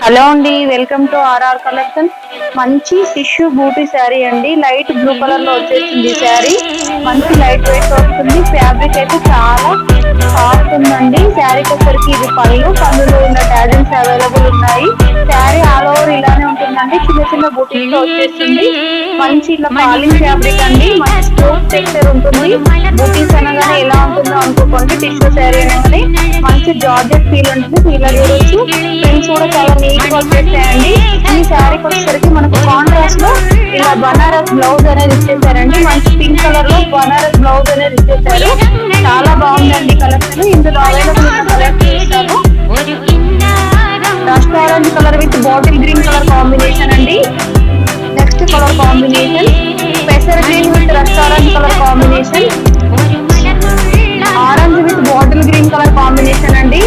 Hello అండి, welcome to RR collection. మంచి tissue బూటీ శారీ అండి. లైట్ బ్లూ కలర్ లో వచ్చేసింది శారీ. మంచి లైట్ వెయిట్ వస్తుంది. ఫ్యాబ్రిక్ అయితే చాలా సాఫ్ట్ ఉందండి. శారీకి వచ్చరికి ఇది పళ్ళులో ఉన్న టాజల్స్ అవైలబుల్ ఉన్నాయి. శారీ ఆల్ ఓవర్ ఇలానే ఉంటుందండి. చిన్న చిన్న బూటీస్ తో వచ్చేస్తుంది. మంచి ఇట్లా ఫాలింగ్ ఫ్యాబ్రిక్ అండి. మంచి స్మూత్ టెక్స్చర్ ఉంటుంది. బూటీస్ అనగానే ఎలా ఉంటుందో అనుకోకండి. టిష్యూ శారీ అనగానే మంచి జార్జెట్ ఫీల్ ఉంటుంది. ఫీల్ చూడొచ్చు. ప్రింట్స్ కూడా చాలా నీట్ గా వచ్చేసాయండి. ఈ శారీకి వచ్చేసరికి మనకు కాంట్రాస్ట్ లో ఇలా బనారస్ బ్లౌజ్ అనేది ఇచ్చేసారండి. మంచి పింక్ కలర్ లో బనారస్ బ్లౌజ్ అనేది ఇచ్చేసారు. చాలా బాగుందండి కలెక్షన్. ఇందులో అవైలబుల్ ఉన్న కలర్ చూస్తాను. Rust orange colour with bottle green colour combination అండి. నెక్స్ట్ కలర్ కాంబినేషన్ పెసర్ green with rust orange colour combination. Orange with bottle green colour combination అండి.